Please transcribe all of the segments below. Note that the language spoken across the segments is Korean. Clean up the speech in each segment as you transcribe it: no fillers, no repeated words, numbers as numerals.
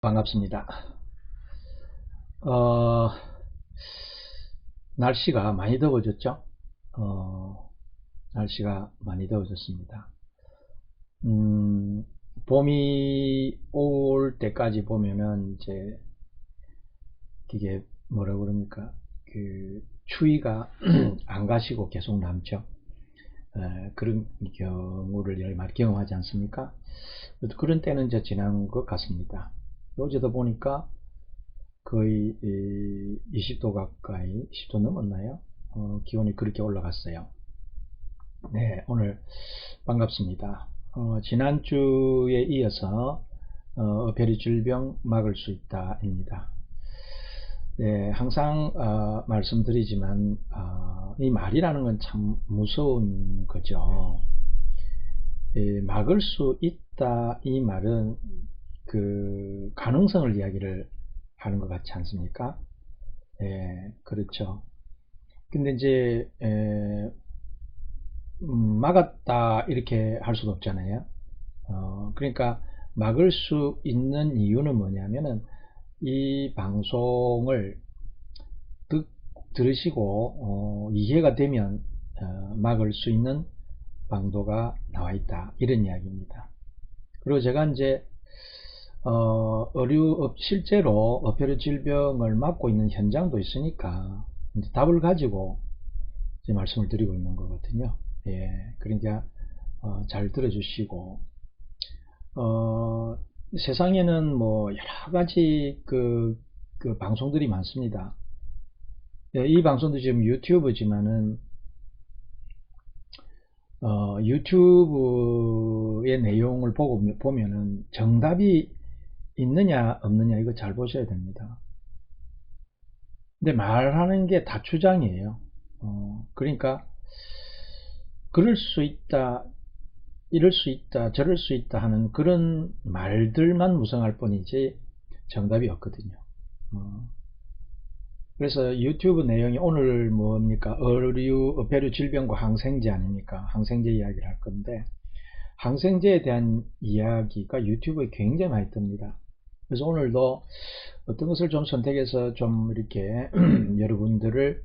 반갑습니다. 어, 날씨가 많이 더워졌죠? 날씨가 많이 더워졌습니다. 봄이 올 때까지 보면은 이제 이게 뭐라 그럽니까? 그 추위가 안 가시고 계속 남죠. 그런 경우를 많이 경험하지 않습니까? 그런 때는 이제 지난 것 같습니다. 어제도 보니까 거의 20도 가까이, 10도 넘었나요? 기온이 그렇게 올라갔어요. 네, 오늘 반갑습니다. 지난주에 이어서 어패류 질병 막을 수 있다입니다. 네, 항상 말씀드리지만 이 말이라는 건 참 무서운 거죠. 막을 수 있다 이 말은 그 가능성을 이야기를 하는 것 같지 않습니까? 그렇죠. 근데 이제 막았다 이렇게 할 수가 없잖아요. 그러니까 막을 수 있는 이유는 뭐냐면은 이 방송을 들으시고 이해가 되면 막을 수 있는 방도가 나와 있다 이런 이야기입니다. 그리고 제가 이제 실제로 어패류 질병을 막고 있는 현장도 있으니까 이제 답을 가지고 이제 말씀을 드리고 있는 거거든요. 그러니까 잘 들어주시고 세상에는 뭐 여러 가지 그 방송들이 많습니다. 이 방송도 지금 유튜브지만은 유튜브의 내용을 보면은 정답이 있느냐 없느냐 이거 잘 보셔야 됩니다. 근데 말하는 게 다 주장이에요. 그러니까 그럴 수 있다, 이럴 수 있다, 저럴 수 있다 하는 그런 말들만 무성할 뿐이지 정답이 없거든요. 그래서 유튜브 내용이 오늘 뭡니까? 어패류 질병과 항생제 아닙니까? 항생제 이야기를 할 건데 항생제에 대한 이야기가 유튜브에 굉장히 많이 뜹니다. 그래서 오늘도 어떤 것을 좀 선택해서 좀 이렇게 여러분들을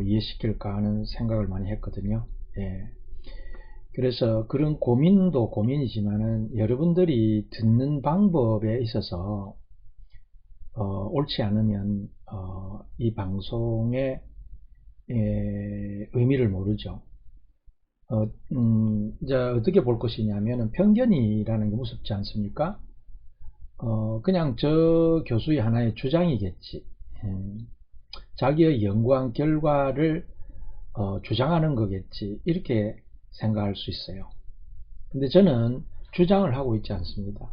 이해시킬까 하는 생각을 많이 했거든요. 그래서 그런 고민도 고민이지만은 여러분들이 듣는 방법에 있어서 옳지 않으면 이 방송의 의미를 모르죠. 이제 어떻게 볼 것이냐면은 편견이라는 게 무섭지 않습니까? 그냥 저 교수의 하나의 주장이겠지. 자기의 연구한 결과를 주장하는 거겠지. 이렇게 생각할 수 있어요. 근데 저는 주장을 하고 있지 않습니다.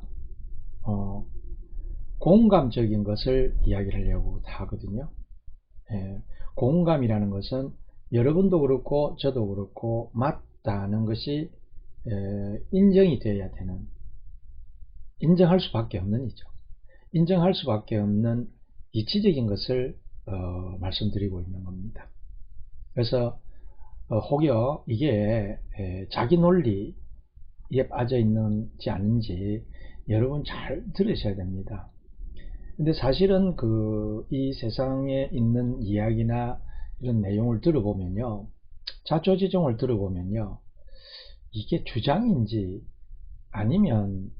공감적인 것을 이야기를 하려고 하거든요. 공감이라는 것은 여러분도 그렇고 저도 그렇고 맞다는 것이 인정이 되어야 되는, 인정할 수밖에 없는 이죠. 인정할 수밖에 없는 이치적인 것을 말씀드리고 있는 겁니다. 그래서 혹여 이게 자기 논리에 빠져 있는지 아닌지 여러분 잘 들으셔야 됩니다. 근데 사실은 이 세상에 있는 이야기나 이런 내용을 들어보면요, 자초지종을 들어보면요, 이게 주장인지 아니면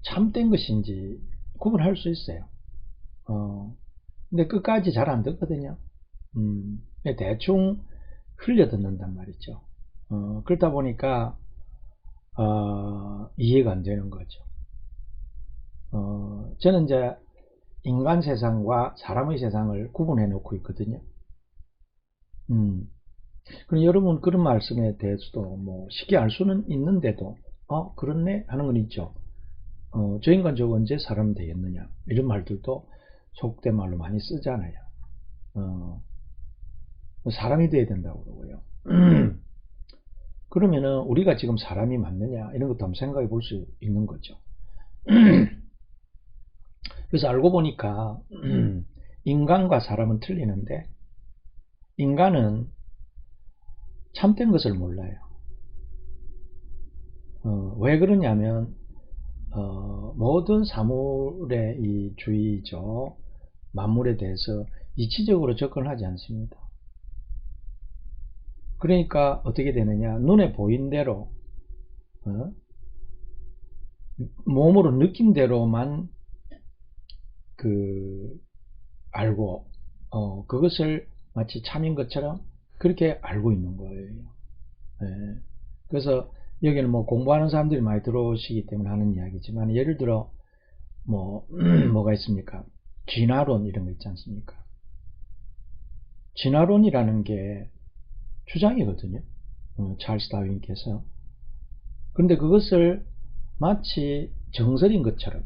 참된 것인지 구분할 수 있어요. 근데 끝까지 잘 안 듣거든요. 대충 흘려 듣는단 말이죠. 그러다 보니까 이해가 안 되는 거죠. 저는 이제 인간 세상과 사람의 세상을 구분해 놓고 있거든요. 그럼 여러분 그런 말씀에 대해서도 뭐 쉽게 알 수는 있는데도 그렇네 하는 건 있죠. 저 인간 저거 언제 사람 되겠느냐 이런 말들도 속된 말로 많이 쓰잖아요. 사람이 돼야 된다고 그러고요. 그러면은 우리가 지금 사람이 맞느냐 이런 것도 한번 생각해 볼 수 있는 거죠. 그래서 알고 보니까 인간과 사람은 틀리는데 인간은 참된 것을 몰라요. 왜 그러냐면 모든 사물의 이 주의죠. 만물에 대해서 이치적으로 접근하지 않습니다. 그러니까 어떻게 되느냐, 눈에 보인 대로 몸으로 느낀 대로만 알고 그것을 마치 참인 것처럼 그렇게 알고 있는 거예요. 네. 그래서 여기는 뭐 공부하는 사람들이 많이 들어오시기 때문에 하는 이야기지만, 예를 들어 뭐가 있습니까? 진화론 이런 거 있지 않습니까? 진화론이라는 게 주장이거든요. 찰스 다윈께서. 그런데 그것을 마치 정설인 것처럼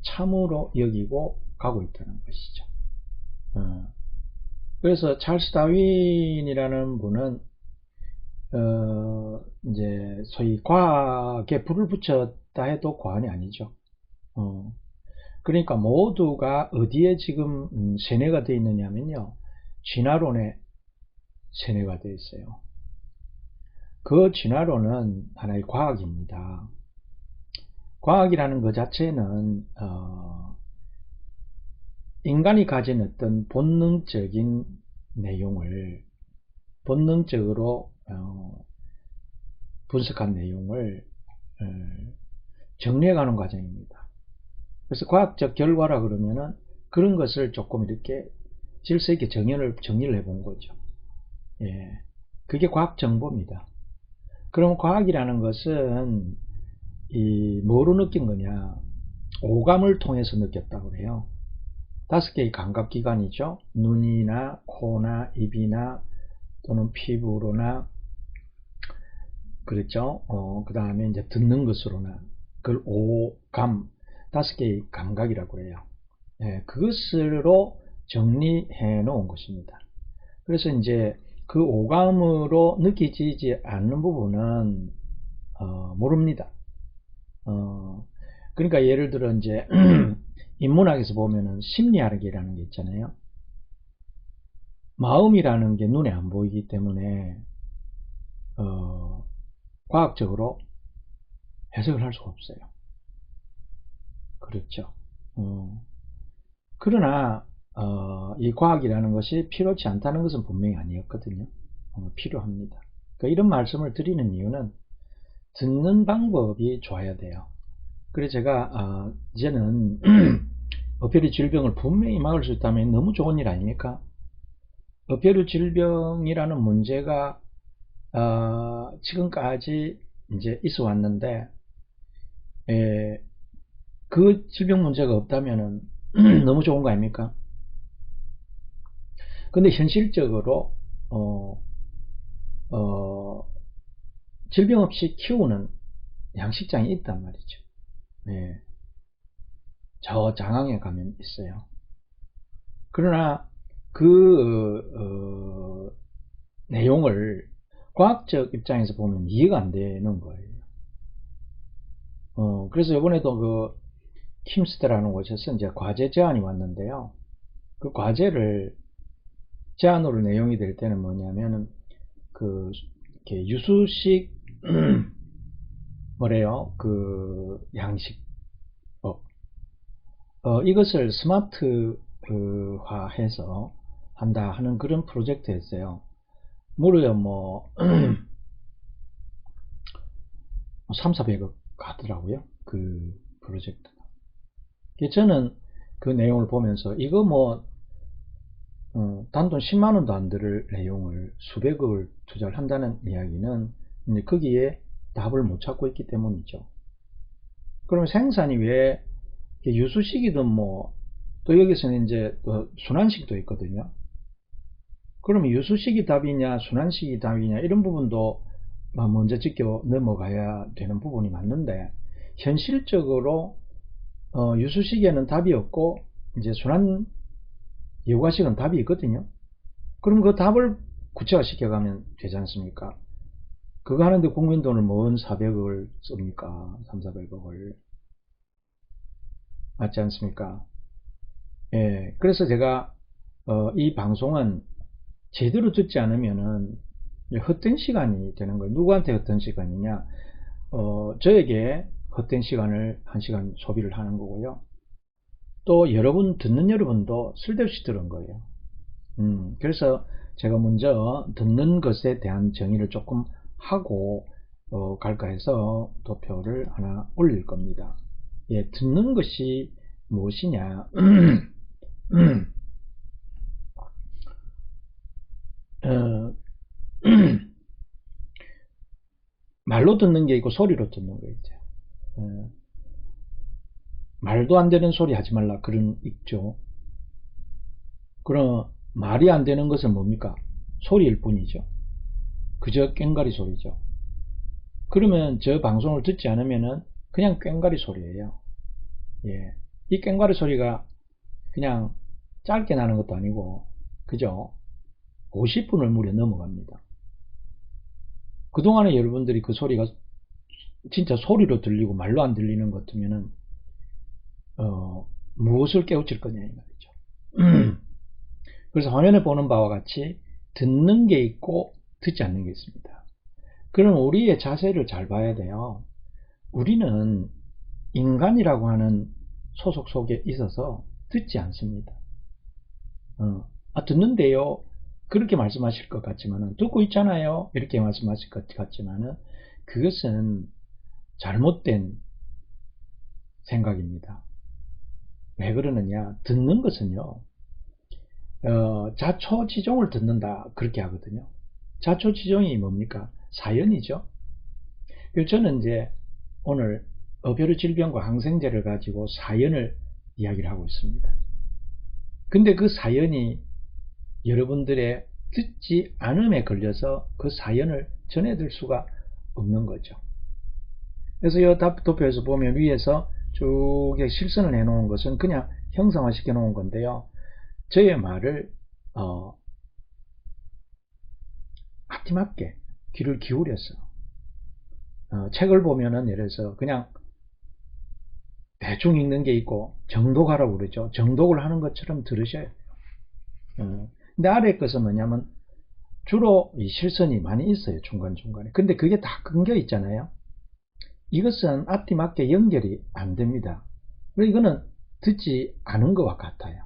참으로 여기고 가고 있다는 것이죠. 그래서 찰스 다윈이라는 분은 이제 소위 과학에 불을 붙였다 해도 과언이 아니죠. 그러니까 모두가 어디에 지금 세뇌가 되어 있느냐면요, 진화론에 세뇌가 되어 있어요. 그 진화론은 하나의 과학입니다. 과학이라는 것 자체는 인간이 가진 어떤 본능적인 내용을 본능적으로 분석한 내용을 정리해가는 과정입니다. 그래서 과학적 결과라 그러면은 그런 것을 조금 이렇게 질서 있게 정리를 해본 거죠. 예, 그게 과학 정보입니다. 그럼 과학이라는 것은 뭐로 느낀 거냐? 오감을 통해서 느꼈다고 그래요. 5개의 감각기관이죠. 눈이나 코나 입이나 또는 피부로나, 그렇죠. 그 다음에 이제 듣는 것으로나, 그걸 오감, 5개의 감각이라고 해요. 예, 그것으로 정리해 놓은 것입니다. 그래서 이제 그 오감으로 느끼지 않는 부분은 모릅니다. 그러니까 예를 들어 이제 인문학에서 보면은 심리학이라는 게 있잖아요. 마음이라는 게 눈에 안 보이기 때문에 과학적으로 해석을 할 수가 없어요. 그렇죠. 그러나 이 과학이라는 것이 필요치 않다는 것은 분명히 아니었거든요. 필요합니다. 그러니까 이런 말씀을 드리는 이유는 듣는 방법이 좋아야 돼요. 그래서 제가 이제는 어패류 질병을 분명히 막을 수 있다면 너무 좋은 일 아닙니까? 어패류 질병이라는 문제가 지금까지 이제 있어 왔는데, 그 질병 문제가 없다면은 너무 좋은 거 아닙니까? 근데 현실적으로 질병 없이 키우는 양식장이 있단 말이죠. 네. 저 장항에 가면 있어요. 그러나 그 내용을 과학적 입장에서 보면 이해가 안 되는 거예요. 그래서 이번에도 그 킴스트라는 곳에서 이제 과제 제안이 왔는데요. 그 과제를 제안으로 내용이 될 때는 뭐냐면은 이렇게 유수식 뭐래요? 그 양식법 이것을 스마트화해서 한다 하는 그런 프로젝트였어요. 무려 뭐 3,400억 가더라고요. 그 프로젝트가. 저는 그 내용을 보면서 이거 뭐 단돈 10만원도 안 들을 내용을 수백억을 투자를 한다는 이야기는 이제 거기에 답을 못 찾고 있기 때문이죠. 그러면 생산이 왜 유수식이든 뭐 또 여기서는 이제 순환식도 있거든요. 그러면 유수식이 답이냐 순환식이 답이냐 이런 부분도 먼저 짚고 넘어가야 되는 부분이 맞는데, 현실적으로 유수식에는 답이 없고 이제 순환 여과식은 답이 있거든요. 그럼 그 답을 구체화 시켜가면 되지 않습니까? 그거 하는데 국민 돈을 뭔 400억을 씁니까? 3, 400억을. 맞지 않습니까? 예, 그래서 제가 이 방송은 제대로 듣지 않으면은 헛된 시간이 되는 거예요. 누구한테 헛된 시간이냐? 저에게 헛된 시간을 1시간 소비를 하는 거고요. 또 여러분, 듣는 여러분도 쓸데없이 들은 거예요. 그래서 제가 먼저 듣는 것에 대한 정의를 조금 하고 갈까 해서 도표를 하나 올릴 겁니다. 예, 듣는 것이 무엇이냐? 말로 듣는 게 있고 소리로 듣는 게 있죠. 말도 안 되는 소리 하지 말라 그런 있죠. 그럼 말이 안 되는 것은 뭡니까? 소리일 뿐이죠. 그저 꽹가리 소리죠. 그러면 저 방송을 듣지 않으면은 그냥 꽹가리 소리예요. 예. 이 꽹가리 소리가 그냥 짧게 나는 것도 아니고, 그죠? 50분을 무려 넘어갑니다. 그동안에 여러분들이 그 소리가 진짜 소리로 들리고 말로 안 들리는 것 같으면은, 무엇을 깨우칠 거냐, 이 말이죠. 그래서 화면에 보는 바와 같이 듣는 게 있고 듣지 않는 게 있습니다. 그럼 우리의 자세를 잘 봐야 돼요. 우리는 인간이라고 하는 소속 속에 있어서 듣지 않습니다. 듣는데요. 그렇게 말씀하실 것 같지만은, 듣고 있잖아요. 이렇게 말씀하실 것 같지만은, 그것은 잘못된 생각입니다. 왜 그러느냐? 듣는 것은요, 자초지종을 듣는다. 그렇게 하거든요. 자초지종이 뭡니까? 사연이죠. 그래서 저는 이제 오늘 어벼르 질병과 항생제를 가지고 사연을 이야기를 하고 있습니다. 근데 그 사연이 여러분들의 듣지 않음에 걸려서 그 사연을 전해들 수가 없는 거죠. 그래서 이 도표에서 보면 위에서 쭉 실선을 해 놓은 것은 그냥 형상화 시켜 놓은 건데요. 저의 말을 앞뒤 맞게 귀를 기울여서 책을 보면은 예를 들어서 그냥 대충 읽는 게 있고 정독하라고 그러죠. 정독을 하는 것처럼 들으셔야 돼요. 근데 아래 것은 뭐냐면 주로 이 실선이 많이 있어요. 중간중간에. 근데 그게 다 끊겨 있잖아요. 이것은 앞뒤 맞게 연결이 안 됩니다. 이거는 듣지 않은 것과 같아요.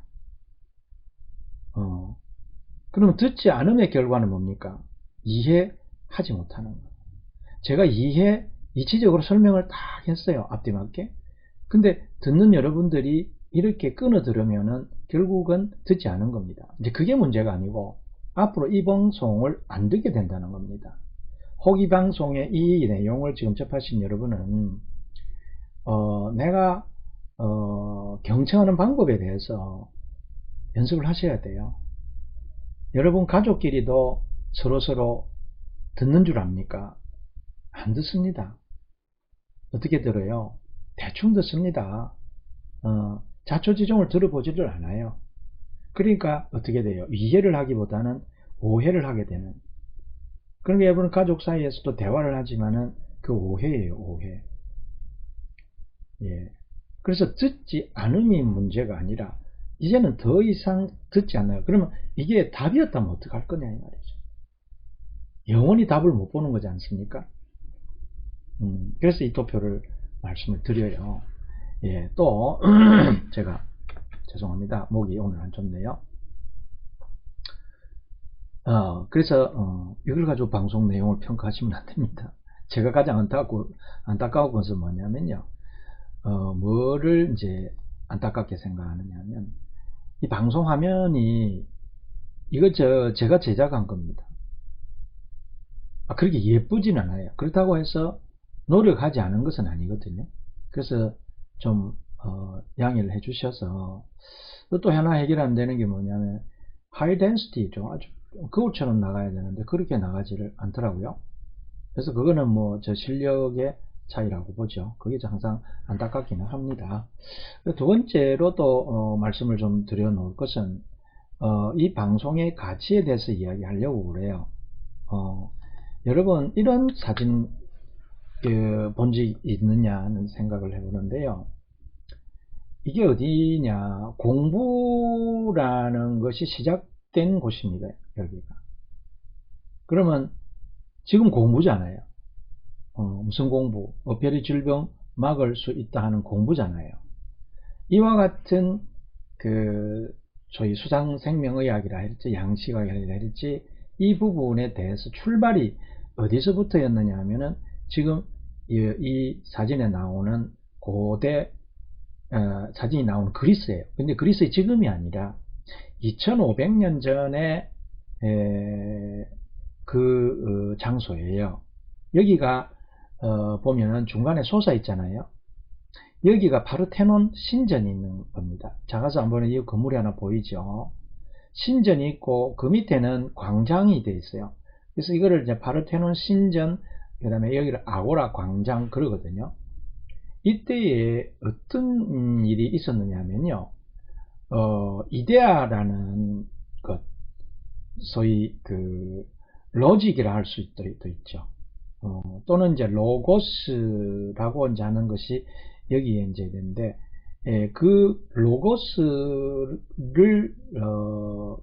그러면 듣지 않음의 결과는 뭡니까? 이해하지 못하는 거예요. 제가 이치적으로 설명을 다 했어요. 앞뒤 맞게. 근데 듣는 여러분들이 이렇게 끊어 들으면은 결국은 듣지 않은 겁니다. 이제 그게 문제가 아니고 앞으로 이 방송을 안 듣게 된다는 겁니다. 혹 이 방송의 이 내용을 지금 접하신 여러분은 내가 경청하는 방법에 대해서 연습을 하셔야 돼요. 여러분 가족끼리도 서로서로 듣는 줄 압니까? 안 듣습니다. 어떻게 들어요? 대충 듣습니다. 자초지종을 들어보지를 않아요. 그러니까 어떻게 돼요? 이해를 하기보다는 오해를 하게 되는. 그럼 여러분 가족 사이에서도 대화를 하지만은 그 오해예요, 오해. 예. 그래서 듣지 않음이 문제가 아니라 이제는 더 이상 듣지 않아요. 그러면 이게 답이었다면 어떡할 거냐 이 말이죠. 영원히 답을 못 보는 거지 않습니까? 그래서 이 도표를 말씀을 드려요. 예, 또 제가 죄송합니다. 목이 오늘 안 좋네요. 그래서 이걸 가지고 방송 내용을 평가하시면 안 됩니다. 제가 가장 안타까운 것은 뭐냐면요. 뭐를 이제 안타깝게 생각하느냐 하면 이 방송 화면이 이거 제가 제작한 겁니다. 그렇게 예쁘진 않아요. 그렇다고 해서 노력하지 않은 것은 아니거든요. 그래서 좀 양해를 해 주셔서 또 하나 해결 안 되는 게 뭐냐면 하이 덴시티 좀 아주 거울처럼 나가야 되는데 그렇게 나가지를 않더라고요. 그래서 그거는 뭐 저 실력의 차이라고 보죠. 그게 항상 안타깝기는 합니다. 두 번째로 또 말씀을 좀 드려 놓을 것은 이 방송의 가치에 대해서 이야기하려고 그래요. 여러분 이런 사진 본 적 있느냐는 생각을 해보는데요. 이게 어디냐? 공부라는 것이 시작된 곳입니다. 여기가. 그러면 지금 공부잖아요. 무슨 공부? 어폐리 질병 막을 수 있다 하는 공부잖아요. 이와 같은 저희 수상생명의학이라 할지 양식의학이라 할지 이 부분에 대해서 출발이 어디서부터였느냐 하면은 지금 이 사진에 나오는 고대 사진이 나오는 그리스예요. 근데 그리스의 지금이 아니라 2500년 전에 그 장소예요. 여기가 보면은 중간에 솟아 있잖아요. 여기가 파르테논 신전이 있는 겁니다. 작아서 한번 이 건물이 하나 보이죠. 신전이 있고 그 밑에는 광장이 되어 있어요. 그래서 이거를 이제 파르테논 신전, 그 다음에 여기를 아고라 광장 그러거든요. 이때에 어떤 일이 있었느냐 하면요, 이데아라는 것, 소위 로직이라 할 수도 있죠. 또는 이제 로고스라고 이제 하는 것이 여기에 이제 있는데, 그 로고스를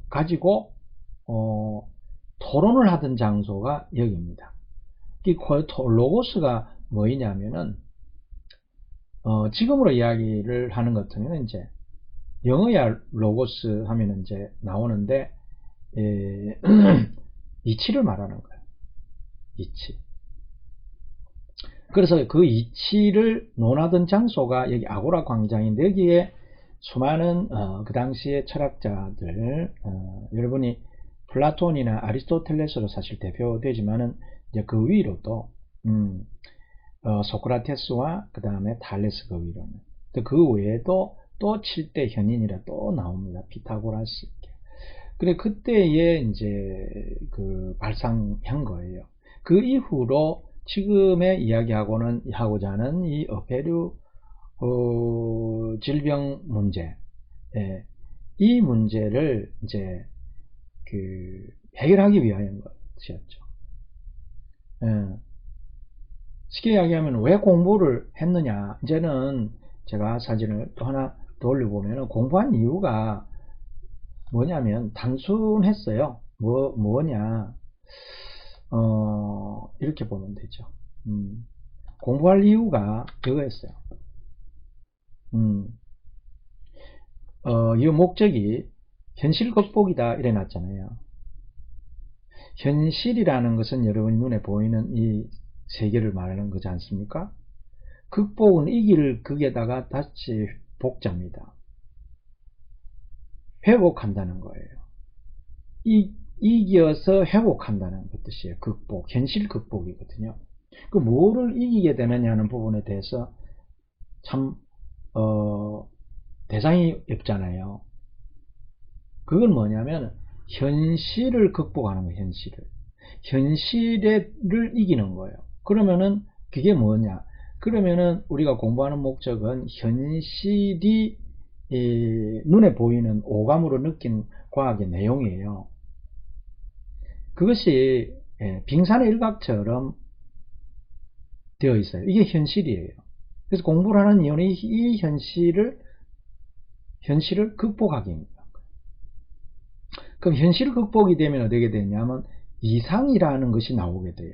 가지고 토론을 하던 장소가 여기입니다. 이 로고스가 뭐냐면은 지금으로 이야기를 하는 것 같으면 이제 영어야 로고스 하면 이제 나오는데 이치를 말하는 거예요. 이치. 그래서 그 이치를 논하던 장소가 여기 아고라 광장인데 여기에 수많은 그 당시의 철학자들 여러분이 플라톤이나 아리스토텔레스로 사실 대표되지만은 이제 그 위로도 소크라테스와 그 다음에 탈레스 그 위로는 그 외에도 또 7대 현인이라 또 나옵니다. 피타고라스. 그래 그때에 이제 발상한 거예요. 그 이후로 지금의 이야기하고자 하는 이 어패류 질병 문제, 이 문제를 이제 해결하기 위한 것이었죠. 쉽게 이야기하면 왜 공부를 했느냐? 이제는 제가 사진을 또 하나 더 올려보면 공부한 이유가 뭐냐면 단순했어요. 뭐냐? 이렇게 보면 되죠. 공부할 이유가 그거였어요. 이 목적이 현실 극복이다 이래 놨잖아요. 현실이라는 것은 여러분 눈에 보이는 이 세계를 말하는 거지 않습니까? 극복은 이길 극에다가 다시 복자입니다. 회복한다는 거예요. 이겨서 회복한다는 그 뜻이에요. 극복, 현실 극복이거든요. 그 뭐를 이기게 되느냐는 부분에 대해서 참 대상이 없잖아요. 그건 뭐냐면 현실을 극복하는 거예요. 현실을 이기는 거예요. 그러면은 그게 뭐냐? 그러면은 우리가 공부하는 목적은 현실이 눈에 보이는 오감으로 느낀 과학의 내용이에요. 그것이 빙산의 일각처럼 되어 있어요. 이게 현실이에요. 그래서 공부를 하는 이유는 이 현실을 극복하기입니다. 그럼 현실 극복이 되면 어떻게 되냐면 이상이라는 것이 나오게 돼요.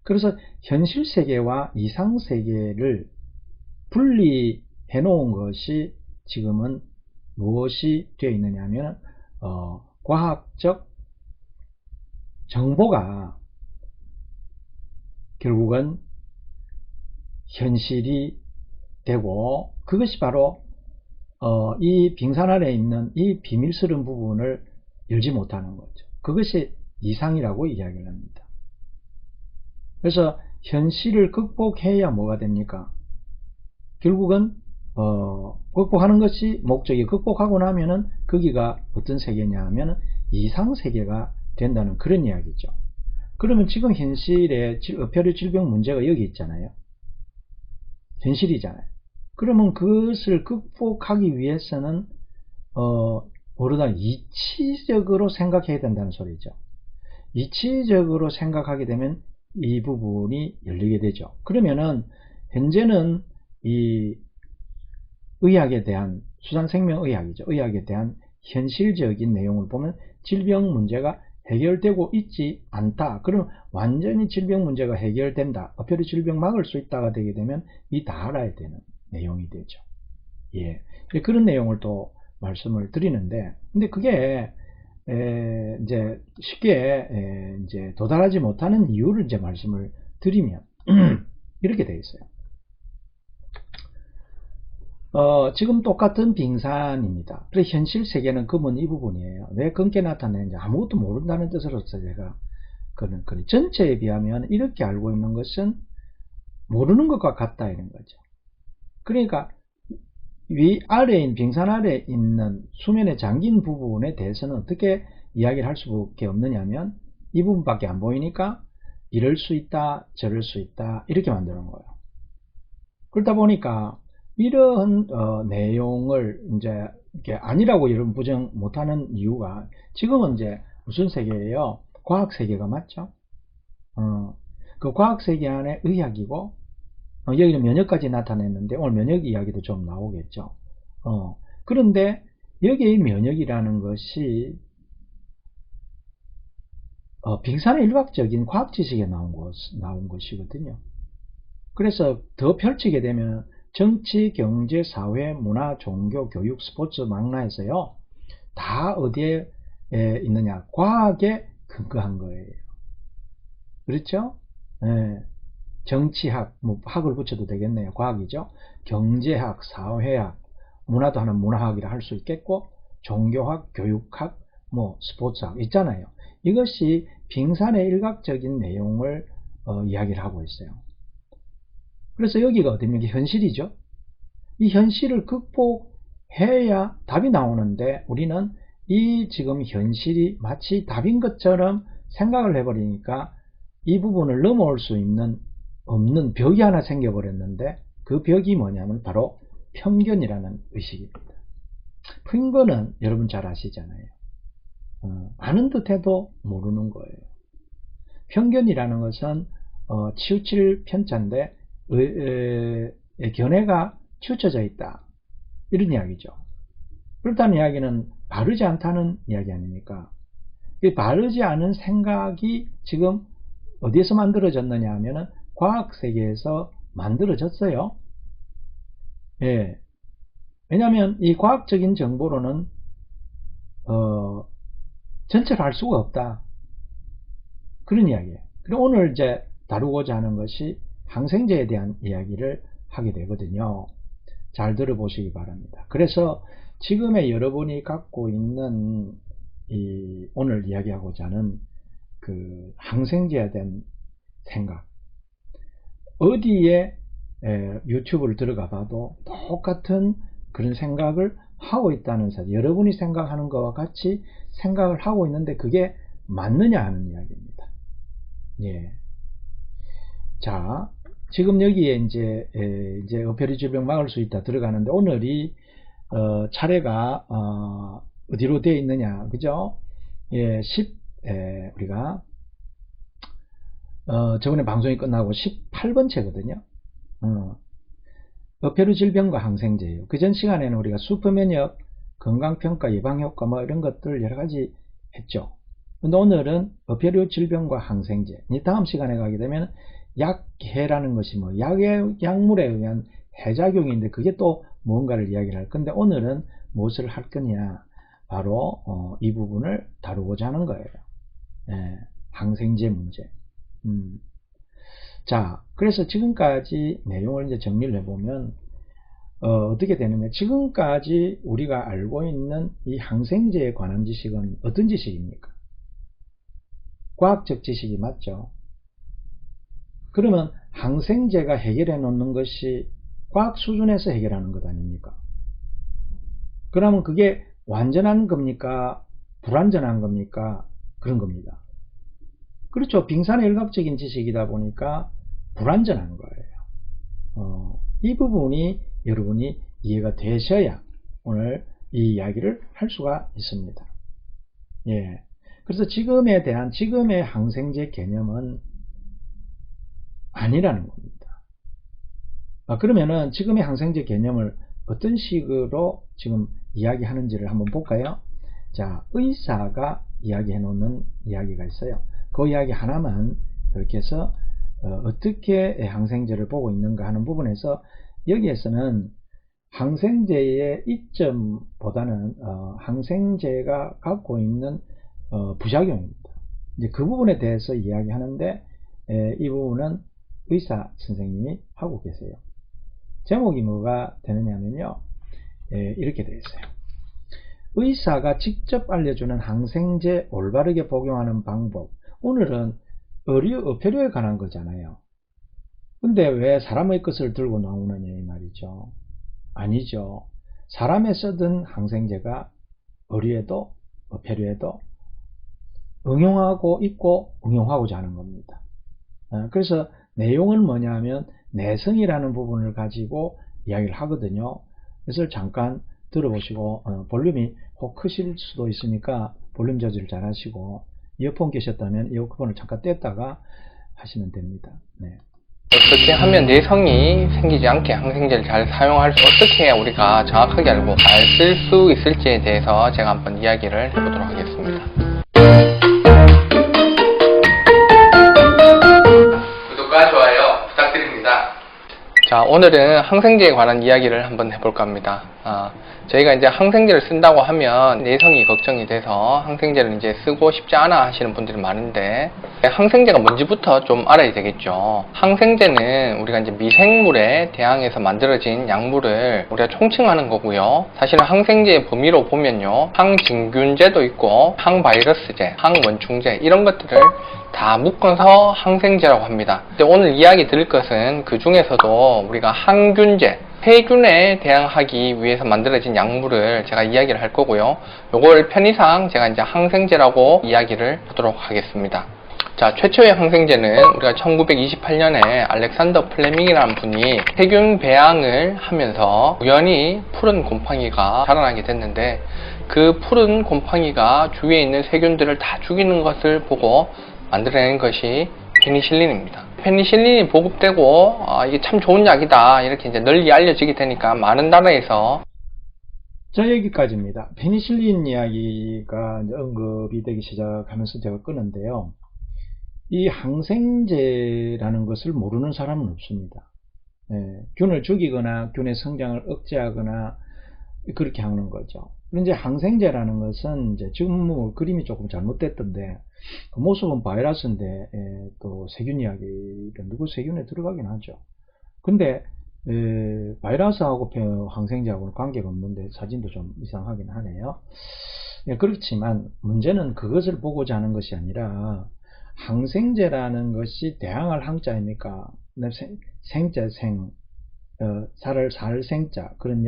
그래서 현실 세계와 이상 세계를 분리해 놓은 것이 지금은 무엇이 되어 있느냐 하면 과학적 정보가 결국은 현실이 되고 그것이 바로 이 빙산 아래에 있는 이 비밀스러운 부분을 열지 못하는 거죠. 그것이 이상이라고 이야기를 합니다. 그래서 현실을 극복해야 뭐가 됩니까? 결국은 극복하는 것이 목적이 극복하고 나면은 거기가 어떤 세계냐 하면 이상 세계가 된다는 그런 이야기죠. 그러면 지금 현실의 어패류 질병 문제가 여기 있잖아요. 현실이잖아요. 그러면 그것을 극복하기 위해서는 오르다 이치적으로 생각해야 된다는 소리죠. 이치적으로 생각하게 되면 이 부분이 열리게 되죠. 그러면은 현재는 이 의학에 대한 수산생명의학이죠. 의학에 대한 현실적인 내용을 보면 질병 문제가 해결되고 있지 않다. 그럼 완전히 질병 문제가 해결된다. 어폐류 질병 막을 수 있다가 되게 되면 이 다 알아야 되는 내용이 되죠. 예. 그런 내용을 또 말씀을 드리는데, 근데 그게 이제 쉽게 이제 도달하지 못하는 이유를 이제 말씀을 드리면 이렇게 되어 있어요. 지금 똑같은 빙산입니다. 그래서 현실 세계는 금은 이 부분이에요. 왜 그렇게 나타내는지 아무것도 모른다는 뜻으로서 제가 그런 전체에 비하면 이렇게 알고 있는 것은 모르는 것과 같다 이런 거죠. 그러니까 아래인 빙산 아래에 있는 수면에 잠긴 부분에 대해서는 어떻게 이야기를 할 수밖에 없느냐면 이 부분밖에 안 보이니까 이럴 수 있다 저럴 수 있다 이렇게 만드는 거예요. 그러다 보니까 이런 내용을 이제 이게 아니라고 여러분 부정 못하는 이유가 지금은 이제 무슨 세계예요? 과학 세계가 맞죠? 그 과학 세계 안에 의학이고 여기는 면역까지 나타냈는데 오늘 면역 이야기도 좀 나오겠죠. 그런데 여기의 면역이라는 것이 빙산의 일각적인 과학 지식에 나온 것이거든요. 그래서 더 펼치게 되면 정치, 경제, 사회, 문화, 종교, 교육, 스포츠, 망라에서요 다 어디에 있느냐? 과학에 근거한 거예요. 그렇죠? 예. 정치학, 뭐 학을 붙여도 되겠네요. 과학이죠. 경제학, 사회학, 문화도 하나 문화학이라 할 수 있겠고, 종교학, 교육학, 뭐 스포츠학 있잖아요. 이것이 빙산의 일각적인 내용을 이야기를 하고 있어요. 그래서 여기가 어디입니까? 현실이죠. 이 현실을 극복해야 답이 나오는데 우리는 이 지금 현실이 마치 답인 것처럼 생각을 해버리니까 이 부분을 넘어올 수 없는 벽이 하나 생겨버렸는데 그 벽이 뭐냐면 바로 편견이라는 의식입니다. 편견은 여러분 잘 아시잖아요. 아는 듯해도 모르는 거예요. 편견이라는 것은 치우칠 편자인데 견해가 치우쳐져 있다 이런 이야기죠. 그렇다는 이야기는 바르지 않다는 이야기 아닙니까? 바르지 않은 생각이 지금 어디에서 만들어졌느냐 하면은 과학 세계에서 만들어졌어요. 예. 왜냐하면 이 과학적인 정보로는 전체를 알 수가 없다. 그런 이야기예요. 그리고 오늘 이제 다루고자 하는 것이 항생제에 대한 이야기를 하게 되거든요. 잘 들어보시기 바랍니다. 그래서 지금의 여러분이 갖고 있는 오늘 이야기하고자 하는 그 항생제에 대한 생각, 어디에 유튜브를 들어가 봐도 똑같은 그런 생각을 하고 있다는 사실, 여러분이 생각하는 것과 같이 생각을 하고 있는데 그게 맞느냐 하는 이야기입니다. 예. 자, 지금 여기에 이제 어폐류 질병 막을 수 있다 들어가는데 오늘이 차례가 어디로 되어 있느냐, 그죠? 예, 우리가 저번에 방송이 끝나고 18번째거든요. 어폐류 질병과 항생제예요. 그전 시간에는 우리가 수포면역, 건강평가, 예방효과 뭐 이런 것들 여러가지 했죠. 근데 오늘은 어폐류 질병과 항생제. 다음 시간에 가게 되면 약해라는 것이 뭐 약물에 의한 해작용인데 그게 또 뭔가를 이야기를 할 건데 오늘은 무엇을 할 거냐, 바로 이 부분을 다루고자 하는 거예요. 예, 항생제 문제. 자, 그래서 지금까지 내용을 이제 정리를 해보면 어떻게 되느냐, 지금까지 우리가 알고 있는 이 항생제에 관한 지식은 어떤 지식입니까? 과학적 지식이 맞죠? 그러면 항생제가 해결해 놓는 것이 과학 수준에서 해결하는 것 아닙니까? 그러면 그게 완전한 겁니까? 불완전한 겁니까? 그런 겁니다. 그렇죠. 빙산의 일각적인 지식이다 보니까 불완전한 거예요. 이 부분이 여러분이 이해가 되셔야 오늘 이 이야기를 할 수가 있습니다. 예. 그래서 지금의 항생제 개념은 아니라는 겁니다. 그러면은 지금의 항생제 개념을 어떤 식으로 지금 이야기하는지를 한번 볼까요? 자, 의사가 이야기해 놓는 이야기가 있어요. 그 이야기 하나만 그렇게 해서 어떻게 항생제를 보고 있는가 하는 부분에서 여기에서는 항생제의 이점보다는 항생제가 갖고 있는 부작용입니다. 이제 그 부분에 대해서 이야기하는데 이 부분은 의사 선생님이 하고 계세요. 제목이 뭐가 되느냐면요, 이렇게 되어 있어요. 의사가 직접 알려주는 항생제 올바르게 복용하는 방법. 오늘은 어패류에 관한 거잖아요. 근데 왜 사람의 것을 들고 나오느냐 이 말이죠. 아니죠. 사람에 쓰던 항생제가 어류에도 어패류에도 응용하고 있고 응용하고자 하는 겁니다. 그래서 내용은 뭐냐면 내성이라는 부분을 가지고 이야기를 하거든요. 그래서 잠깐 들어보시고 볼륨이 혹 크실 수도 있으니까 볼륨 조절을 잘 하시고 이어폰 끼셨다면 이어폰을 잠깐 뗐다가 하시면 됩니다. 네. 어떻게 하면 내성이 생기지 않게 항생제를 잘 사용할 수, 어떻게 해야 우리가 정확하게 알고 잘 쓸 수 있을지에 대해서 제가 한번 이야기를 해보도록 하겠습니다. 구독과 좋아요 부탁드립니다. 자, 오늘은 항생제에 관한 이야기를 한번 해볼까 합니다. 저희가 이제 항생제를 쓴다고 하면 내성이 걱정이 돼서 항생제를 이제 쓰고 싶지 않아 하시는 분들이 많은데, 항생제가 뭔지부터 좀 알아야 되겠죠. 항생제는 우리가 이제 미생물에 대항해서 만들어진 약물을 우리가 총칭하는 거고요. 사실은 항생제의 범위로 보면요, 항진균제도 있고 항바이러스제, 항원충제 이런 것들을 다 묶어서 항생제라고 합니다. 근데 오늘 이야기 드릴 것은 그 중에서도 우리가 항균제, 세균에 대항하기 위해서 만들어진 약물을 제가 이야기를 할 거고요. 요걸 편의상 제가 이제 항생제라고 이야기를 하도록 하겠습니다. 자, 최초의 항생제는 우리가 1928년에 알렉산더 플레밍이라는 분이 세균 배양을 하면서 우연히 푸른 곰팡이가 자라나게 됐는데, 그 푸른 곰팡이가 주위에 있는 세균들을 다 죽이는 것을 보고 만들어낸 것이 페니실린입니다. 페니실린이 보급되고 이게 참 좋은 약이다 이렇게 이제 널리 알려지게 되니까 많은 나라에서. 자, 여기까지입니다. 페니실린 이야기가 이제 언급이 되기 시작하면서 제가 끄는데요, 이 항생제라는 것을 모르는 사람은 없습니다. 균을 죽이거나 균의 성장을 억제하거나 그렇게 하는 거죠. 그런데 항생제라는 것은 이제 지금 뭐 그림이 조금 잘못됐던데, 그 모습은 바이러스인데 또 세균 이야기를 누구 세균에 들어가긴 하죠. 근데 바이러스하고 항생제하고는 관계가 없는데 사진도 좀 이상하긴 하네요. 그렇지만 문제는 그것을 보고자 하는 것이 아니라, 항생제라는 것이 대항할 항자입니까? 생자 생, 살 생자, 그런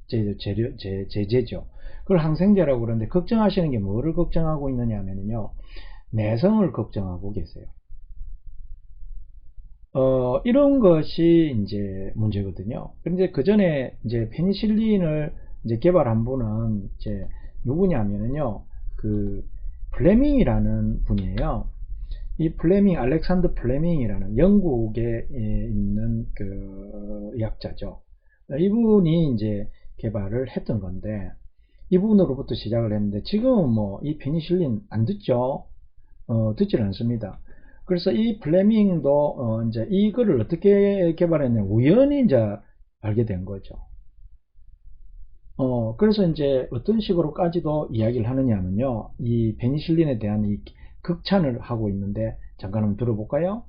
제재죠. 그걸 항생제라고 그러는데, 걱정하시는 게 뭐를 걱정하고 있느냐 하면요, 내성을 걱정하고 계세요. 이런 것이 이제 문제거든요. 그런데 그 전에 이제 페니실린을 이제 개발한 분은 이제 누구냐면요, 그 플레밍이라는 분이에요. 이 플레밍, 알렉산더 플레밍이라는 영국에 있는 그 의학자죠. 이분이 이제 개발을 했던 건데, 이분으로부터 시작을 했는데, 지금은 뭐 이 페니실린 안 듣죠. 듣질 않습니다. 그래서 이 플레밍도 이제 이거를 어떻게 개발했냐면 우연히 이제 알게 된 거죠. 그래서 이제 어떤 식으로까지도 이야기를 하느냐면요, 이 페니실린에 대한 이 극찬을 하고 있는데, 잠깐 한번 들어볼까요?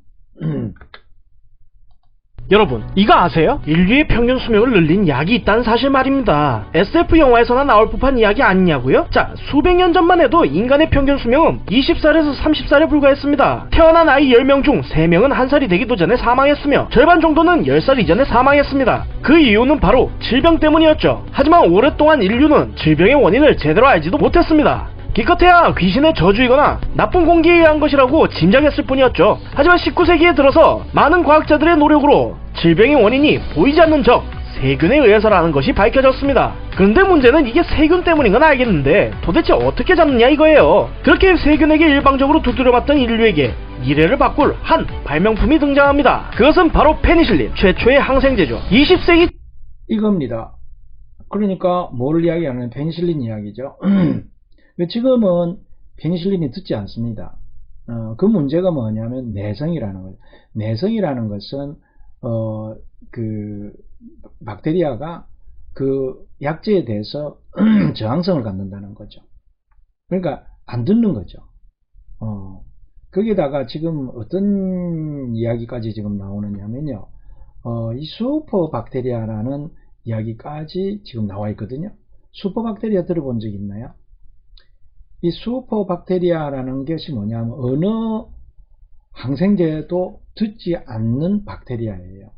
여러분, 이거 아세요? 인류의 평균 수명을 늘린 약이 있다는 사실 말입니다. SF 영화에서나 나올 법한 이야기 아니냐고요? 자, 수백 년 전만 해도 인간의 평균 수명은 20살에서 30살에 불과했습니다. 태어난 아이 10명 중 3명은 1살이 되기도 전에 사망했으며, 절반 정도는 10살 이전에 사망했습니다. 그 이유는 바로 질병 때문이었죠. 하지만 오랫동안 인류는 질병의 원인을 제대로 알지도 못했습니다. 기껏해야 귀신의 저주이거나 나쁜 공기에 의한 것이라고 짐작했을 뿐이었죠. 하지만 19세기에 들어서 많은 과학자들의 노력으로 질병의 원인이 보이지 않는 적, 세균에 의해서라는 것이 밝혀졌습니다. 그런데 문제는 이게 세균 때문인 건 알겠는데 도대체 어떻게 잡느냐 이거예요. 그렇게 세균에게 일방적으로 두드려맞던 인류에게 미래를 바꿀 한 발명품이 등장합니다. 그것은 바로 페니실린, 최초의 항생제죠. 20세기 이겁니다. 그러니까 뭘 이야기하는, 페니실린 이야기죠. 지금은 페니실린이 듣지 않습니다. 그 문제가 뭐냐면 내성이라는 거예요. 내성이라는 것은 그 박테리아가 그 약제에 대해서 저항성을 갖는다는 거죠. 그러니까 안 듣는 거죠. 거기다가 지금 어떤 이야기까지 지금 나오느냐면요. 이 슈퍼박테리아라는 이야기까지 지금 나와 있거든요. 슈퍼박테리아 들어본 적 있나요? 이 슈퍼박테리아라는 것이 뭐냐면 어느 항생제도 듣지 않는 박테리아예요.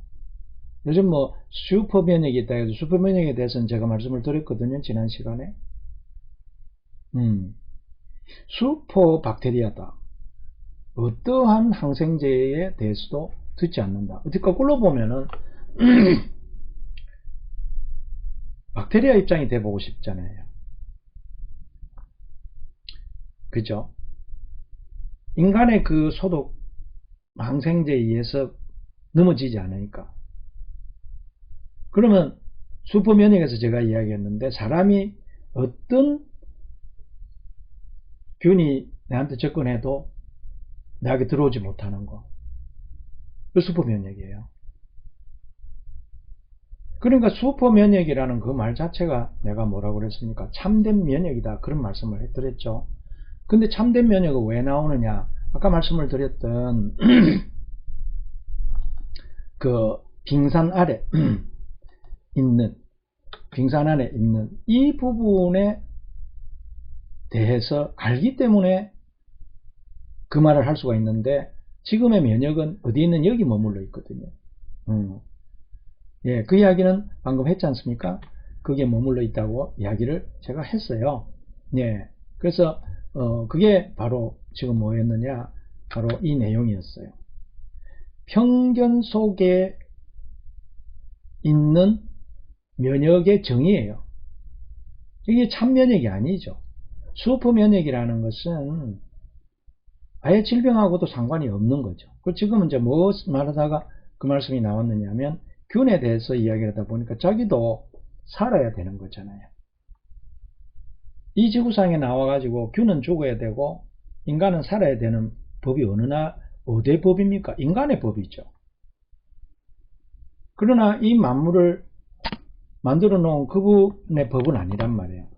요즘 뭐 슈퍼면역이 있다 해서 슈퍼면역에 대해서는 제가 말씀을 드렸거든요. 지난 시간에. 슈퍼박테리아다. 어떠한 항생제에 대해서도 듣지 않는다. 어떻게 거꾸로 보면은 박테리아 입장이 돼보고 싶잖아요. 그죠? 인간의 그 소독 항생제에 의해서 넘어지지 않으니까. 그러면 슈퍼면역에서 제가 이야기했는데 사람이 어떤 균이 내한테 접근해도 내게 들어오지 못하는 거. 그 슈퍼면역이에요. 그러니까 슈퍼면역이라는 그 말 자체가 내가 뭐라고 그랬습니까? 참된 면역이다. 그런 말씀을 해드렸죠. 근데 참된 면역은 왜 나오느냐? 아까 말씀을 드렸던 그 빙산 안에 있는 이 부분에 대해서 알기 때문에 그 말을 할 수가 있는데 지금의 면역은 어디 있는 여기 머물러 있거든요. 예, 그 이야기는 방금 했지 않습니까? 그게 머물러 있다고 이야기를 제가 했어요. 예, 그래서 그게 바로 지금 뭐였느냐? 바로 이 내용이었어요. 편견 속에 있는 면역의 정의예요. 이게 참면역이 아니죠. 슈퍼면역이라는 것은 아예 질병하고도 상관이 없는 거죠. 지금은 이제 뭐 말하다가 그 말씀이 나왔느냐면 균에 대해서 이야기를 하다 보니까 자기도 살아야 되는 거잖아요. 이 지구상에 나와가지고 균은 죽어야 되고 인간은 살아야 되는 법이 어디의 법입니까? 인간의 법이죠. 그러나 이 만물을 만들어 놓은 그분의 법은 아니란 말이에요.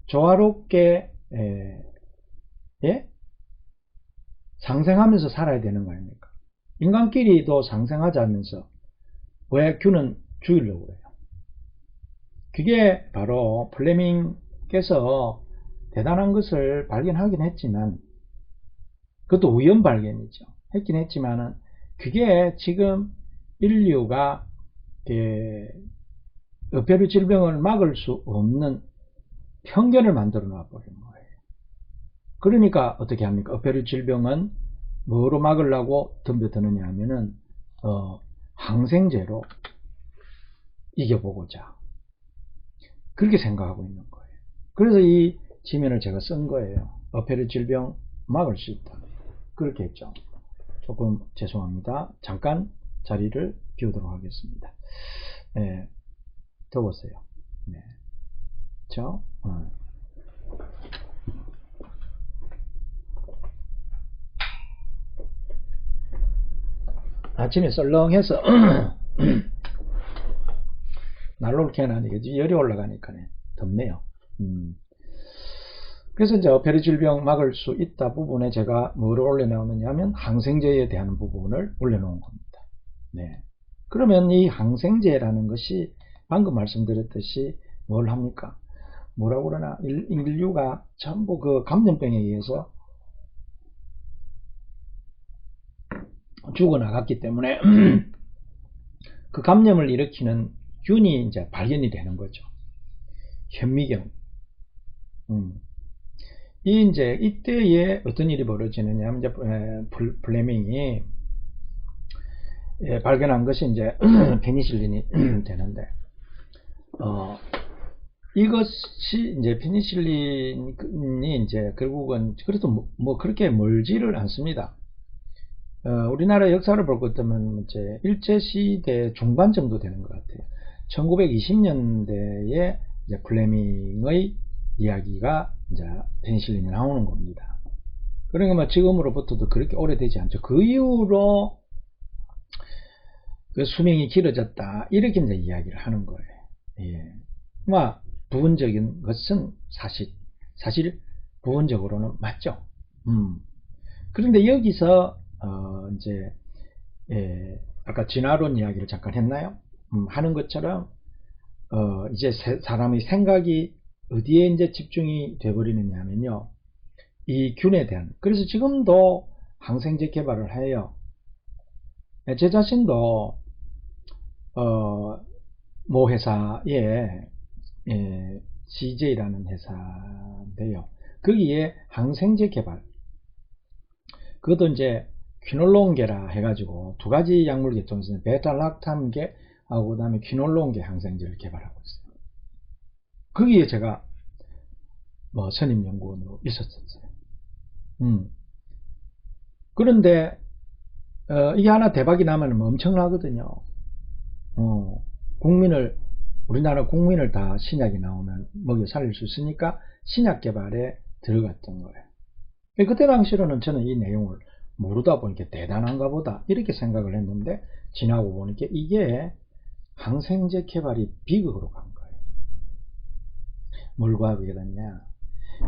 조화롭게 상생하면서 살아야 되는 거 아닙니까? 인간끼리도 상생하자면서 왜 균은 죽이려고 해요? 그게 바로 플레밍께서 대단한 것을 발견하긴 했지만 그것도 우연 발견이죠. 했긴 했지만은 그게 지금 인류가 어패류 질병을 막을 수 없는 편견을 만들어 놔버린 거예요. 그러니까 어떻게 합니까? 어패류 질병은 뭐로 막으려고 덤벼드느냐 하면은 항생제로 이겨보고자 그렇게 생각하고 있는 거예요. 그래서 이 지면을 제가 쓴 거예요. 어패류 질병 막을 수 있다. 그렇게 했죠. 조금 죄송합니다. 잠깐 자리를 비우도록 하겠습니다. 네, 더보세요. 네. 아침에 썰렁해서 난로를 켜놨는데 열이 올라가니까 덥네요. 그래서 이제 어패류 질병 막을 수 있다 부분에 제가 뭐를 올려놓느냐 하면 항생제에 대한 부분을 올려놓은 겁니다. 네. 그러면 이 항생제라는 것이 방금 말씀드렸듯이 뭘 합니까? 뭐라고 그러나 인류가 전부 그 감염병에 의해서 죽어나갔기 때문에 그 감염을 일으키는 균이 이제 발견이 되는 거죠. 현미경. 이제 이때에 어떤 일이 벌어지느냐 하면 이제 플레밍이 발견한 것이 이제 페니실린이 되는데 이것이 이제 페니실린이 이제 결국은 그래도 뭐 그렇게 멀지를 않습니다. 우리나라 역사를 볼 것 같으면 이제 일제시대 중반 정도 되는 것 같아요. 1920년대에 이제 플레밍의 이야기가 이제 페니실린이 나오는 겁니다. 그러니까 뭐 지금으로부터도 그렇게 오래되지 않죠. 그 이후로 그 수명이 길어졌다 이렇게 이제 이야기를 하는 거예요. 예. 뭐 부분적인 것은 사실 부분적으로는 맞죠. 그런데 여기서 이제 아까 진화론 이야기를 잠깐 했나요? 하는 것처럼 이제 사람의 생각이 어디에 이제 집중이 돼버리느냐면요, 이 균에 대한. 그래서 지금도 항생제 개발을 해요. 제 자신도 모 회사에 CJ라는 회사인데요. 거기에 항생제 개발, 그것도 이제 퀴놀론계라 해가지고 두 가지 약물 계통에서 베타락탐계하고 그 다음에 퀴놀론계 항생제를 개발하고 있어요. 거기에 제가 뭐 선임 연구원으로 있었었어요. 그런데 이게 하나 대박이 나면 엄청나거든요. 우리나라 국민을 다 신약이 나오면 먹여 살릴 수 있으니까 신약 개발에 들어갔던 거예요. 그때 당시로는 저는 이 내용을 모르다 보니까 대단한가 보다 이렇게 생각을 했는데, 지나고 보니까 이게 항생제 개발이 비극으로 간 거예요. 뭘과 하게 됐냐,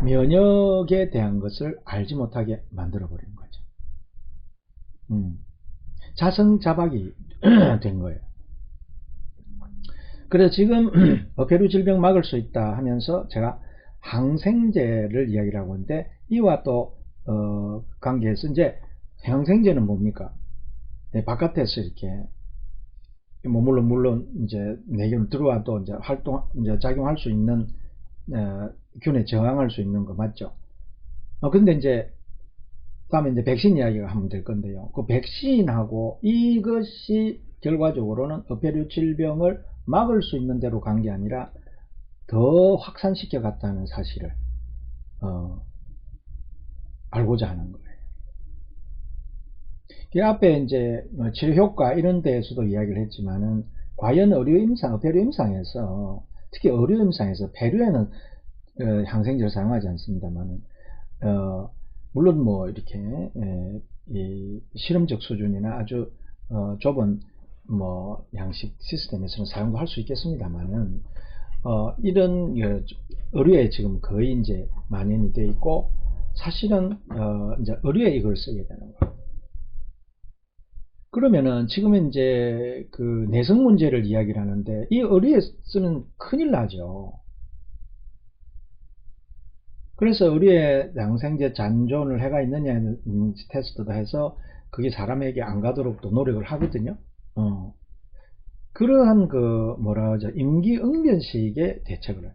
면역에 대한 것을 알지 못하게 만들어 버린 거죠. 자성자박이 된 거예요. 그래서 지금 어패류 질병 막을 수 있다 하면서 제가 항생제를 이야기를 하고 있는데, 이와 또 관계해서 이제 항생제는 뭡니까? 바깥에서 이렇게 뭐 물론 이제 내균 들어와도 이제 이제 작용할 수 있는 균에 저항할 수 있는 거 맞죠? 근데 이제 다음에 이제 백신 이야기가 하면 될 건데요. 그 백신하고 이것이 결과적으로는 어패류 질병을 막을 수 있는 대로 간 게 아니라 더 확산시켜 갔다는 사실을 알고자 하는 거예요. 그 앞에 이제 치료 효과 이런 데에서도 이야기를 했지만은, 과연 어패류 임상에서, 특히 의료 임상에서 폐류에는 항생제를 사용하지 않습니다만은, 물론 뭐 이렇게 이 실험적 수준이나 아주 좁은 뭐 양식 시스템에서는 사용도 할 수 있겠습니다만은, 이런 의료에 지금 거의 이제 만연이 되어 있고, 사실은 이제 의료에 이걸 쓰게 되는 거예요. 그러면은 지금은 이제 그 내성 문제를 이야기를 하는데, 이 의료에 쓰면 큰일 나죠. 그래서 의료에 항생제 잔존을 해가 있느냐 테스트도 해서 그게 사람에게 안 가도록 또 노력을 하거든요. 그러한 임기응변식의 대책을 해요.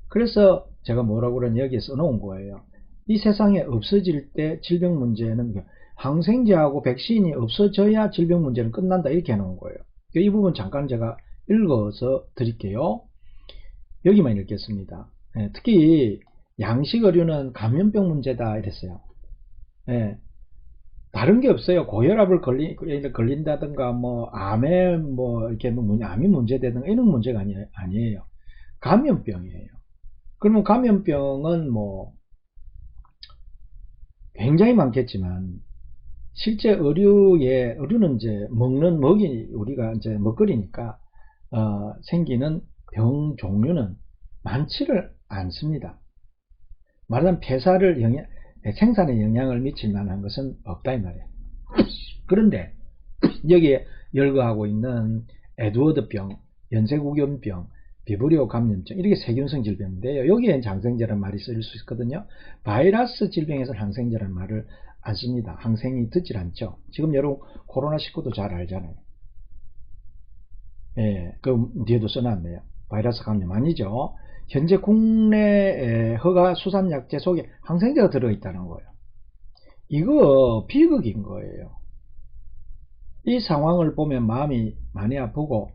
그래서 제가 뭐라고 그러냐, 여기에 써놓은 거예요. 이 세상에 없어질 때 질병 문제는 항생제하고 백신이 없어져야 질병 문제는 끝난다, 이렇게 해놓은 거예요. 이 부분 잠깐 제가 읽어서 드릴게요. 여기만 읽겠습니다. 특히 양식 의료는 감염병 문제다 이랬어요. 다른 게 없어요. 고혈압을 걸린다든가 뭐 암에 뭐 이렇게 암이 문제되든가 이런 문제가 아니에요. 감염병이에요. 그러면 감염병은 뭐 굉장히 많겠지만, 실제 의료는 이제 우리가 이제 먹거리니까 생기는 병 종류는 많지를 않습니다. 말하자면 생산에 영향을 미칠 만한 것은 없다 이 말이에요. 그런데 여기에 열거하고 있는 에드워드병, 연쇄구견병, 비브리오 감염증, 이렇게 세균성 질병인데요. 여기에 항생제라는 말이 쓰일 수 있거든요. 바이러스 질병에서는 항생제라는 말을 안 씁니다. 항생이 듣질 않죠. 지금 여러분 코로나19도 잘 알잖아요. 그 뒤에도 써놨네요. 바이러스 감염 아니죠. 현재 국내 허가 수산약제 속에 항생제가 들어있다는 거예요. 이거 비극인 거예요. 이 상황을 보면 마음이 많이 아프고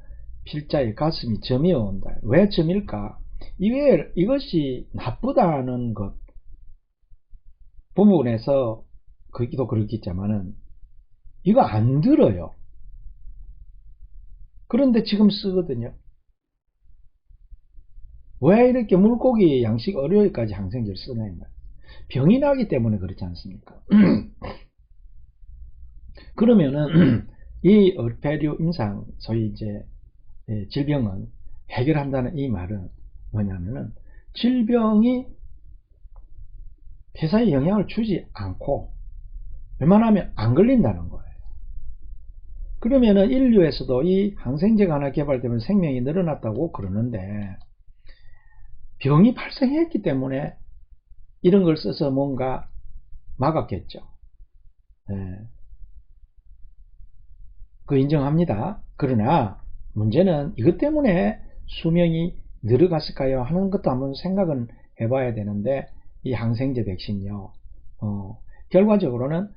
필자의 가슴이 점이 온다. 왜 점일까? 이것이 나쁘다는 것 부분에서 그기도 그렇겠지만은 이거 안 들어요. 그런데 지금 쓰거든요. 왜 이렇게 물고기 양식 어려이까지 항생제를 쓰냐, 이 말. 병이 나기 때문에 그렇지 않습니까? 그러면은, 이 어패류 임상, 소위 이제, 질병은 해결한다는 이 말은 뭐냐면은, 질병이 폐사에 영향을 주지 않고, 웬만하면 안 걸린다는 거예요. 그러면은 인류에서도 이 항생제가 하나 개발되면 생명이 늘어났다고 그러는데, 병이 발생했기 때문에 이런 걸 써서 뭔가 막았겠죠. 그 인정합니다. 그러나 문제는 이것 때문에 수명이 늘어갔을까요 하는 것도 한번 생각은 해봐야 되는데, 이 항생제 백신이요. 결과적으로는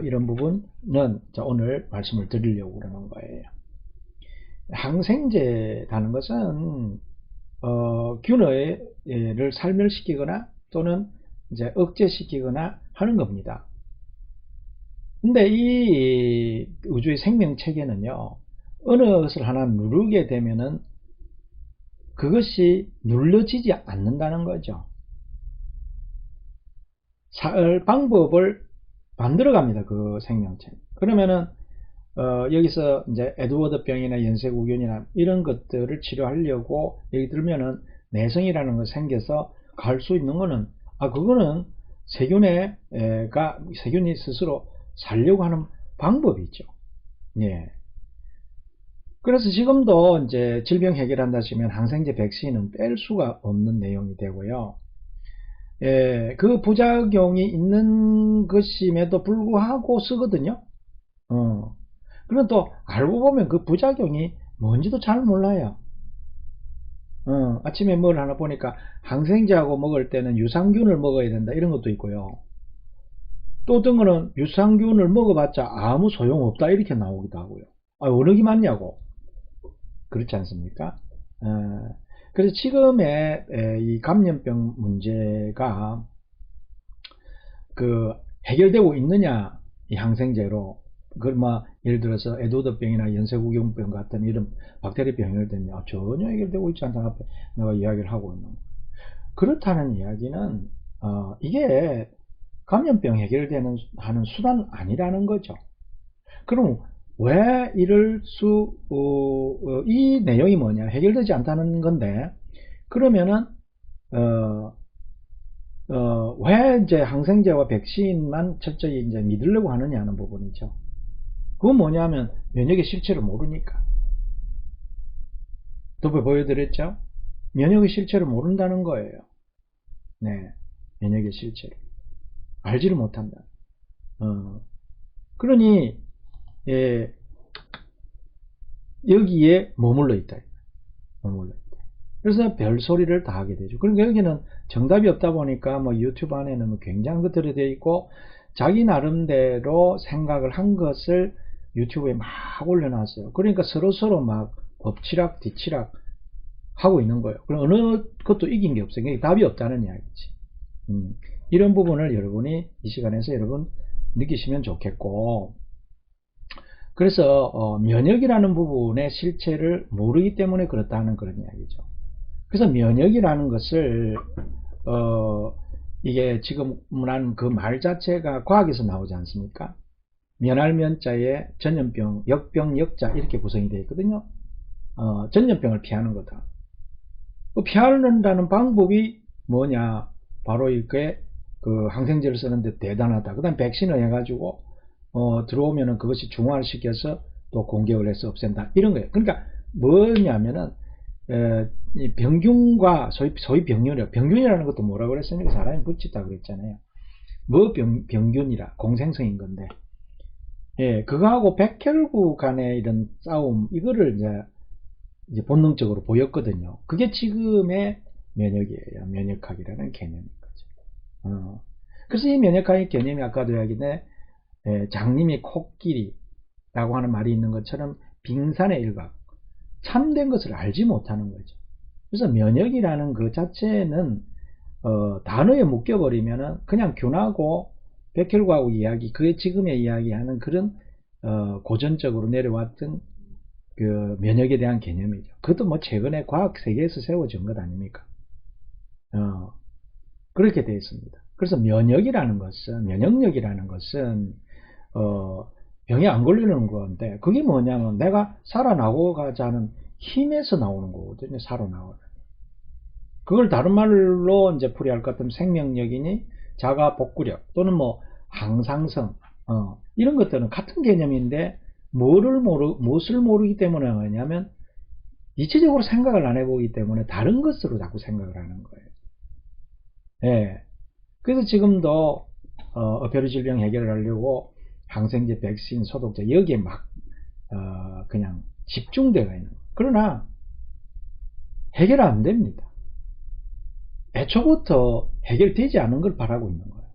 이런 부분은 오늘 말씀을 드리려고 그러는 거예요. 항생제라는 것은 균을 살멸시키거나 또는 이제 억제시키거나 하는 겁니다. 근데 이 우주의 생명체계는요, 어느 것을 하나 누르게 되면은 그것이 눌러지지 않는다는 거죠. 살 방법을 만들어 갑니다, 그 생명체. 그러면은 여기서 이제 에드워드병이나 연쇄구균이나 이런 것들을 치료하려고 여기 들면은 내성이라는 거 생겨서 갈 수 있는 거는, 그거는 세균이 스스로 살려고 하는 방법이죠. 예. 그래서 지금도 이제 질병 해결한다 하시면 항생제 백신은 뺄 수가 없는 내용이 되고요. 예, 그 부작용이 있는 것임에도 불구하고 쓰거든요. 그럼 또 알고 보면 그 부작용이 뭔지도 잘 몰라요. 아침에 뭘 하나 보니까 항생제하고 먹을 때는 유산균을 먹어야 된다 이런 것도 있고요. 또 어떤 거는 유산균을 먹어봤자 아무 소용없다 이렇게 나오기도 하고요. 어느 게 맞냐고. 그렇지 않습니까? 그래서 지금의 이 감염병 문제가 해결되고 있느냐, 이 항생제로. 예를 들어서 에드워드병이나 연쇄구경병 같은 이런 박테리아병 해결되냐, 전혀 해결되고 있지 않다는 앞에 내가 이야기를 하고 있는 거예요. 그렇다는 이야기는 이게 감염병 해결되는 하는 수단 아니라는 거죠. 그럼 왜 이럴 이 내용이 뭐냐, 해결되지 않다는 건데, 그러면은 왜 이제 항생제와 백신만 철저히 이제 믿으려고 하느냐 하는 부분이죠. 그건 뭐냐면 면역의 실체를 모르니까. 도표 보여드렸죠? 면역의 실체를 모른다는 거예요. 네, 면역의 실체를 알지를 못한다. 그러니 여기에 머물러 있다. 그래서 별소리를 다 하게 되죠. 그러니까 여기는 정답이 없다 보니까 유튜브 안에는 굉장한 것들이 되어 있고, 자기 나름대로 생각을 한 것을 유튜브에 막 올려놨어요. 그러니까 서로 막 엎치락 뒤치락 하고 있는 거예요. 그럼 어느 것도 이긴 게 없어요. 그러니까 답이 없다는 이야기지. 이런 부분을 여러분이 이 시간에서 여러분 느끼시면 좋겠고, 그래서 면역이라는 부분의 실체를 모르기 때문에 그렇다는 그런 이야기죠. 그래서 면역이라는 것을 이게 지금 난 그 말 자체가 과학에서 나오지 않습니까? 면할 면자에 전염병, 역병, 역자 이렇게 구성이 되어 있거든요. 전염병을 피하는 거다. 피하는다는 방법이 뭐냐? 바로 이렇게 그 항생제를 쓰는데 대단하다. 그 다음 백신을 해가지고 들어오면은 그것이 중화시켜서 또 공격을 해서 없앤다. 이런 거예요. 그러니까 뭐냐면은 이 병균과 소위 병균이요. 병균이라는 것도 뭐라고 그랬습니까? 사람이 붙였다 그랬잖아요. 병균이라 공생성인 건데, 예, 그거하고 백혈구 간의 이런 싸움, 이거를 이제 본능적으로 보였거든요. 그게 지금의 면역이에요. 면역학이라는 개념인 거죠. 그래서 이 면역학의 개념이 아까도 이야기했는데, 장님이 코끼리라고 하는 말이 있는 것처럼 빙산의 일각, 참된 것을 알지 못하는 거죠. 그래서 면역이라는 그 자체는 단어에 묶여버리면은 그냥 균하고 백혈구하고 이야기, 그게 지금의 이야기하는 그런 고전적으로 내려왔던 그 면역에 대한 개념이죠. 그것도 최근에 과학 세계에서 세워진 것 아닙니까? 그렇게 되어 있습니다. 그래서 면역력이라는 것은 병이 안 걸리는 건데, 그게 뭐냐면 내가 살아나고자 는 힘에서 나오는 거거든요. 살아나오는. 그걸 다른 말로 이제 풀이할 것 같으면 생명력이니 자가 복구력 또는 뭐 항상성, 이런 것들은 같은 개념인데 무엇을 모르기 때문에 뭐냐면 이체적으로 생각을 안 해보기 때문에 다른 것으로 자꾸 생각을 하는 거예요. 예. 그래서 지금도 어패류 질병 해결을 하려고 항생제, 백신, 소독제 여기에 막 그냥 집중되어 있는 거예요. 그러나 해결 안 됩니다. 애초부터 해결되지 않은 걸 바라고 있는 거예요.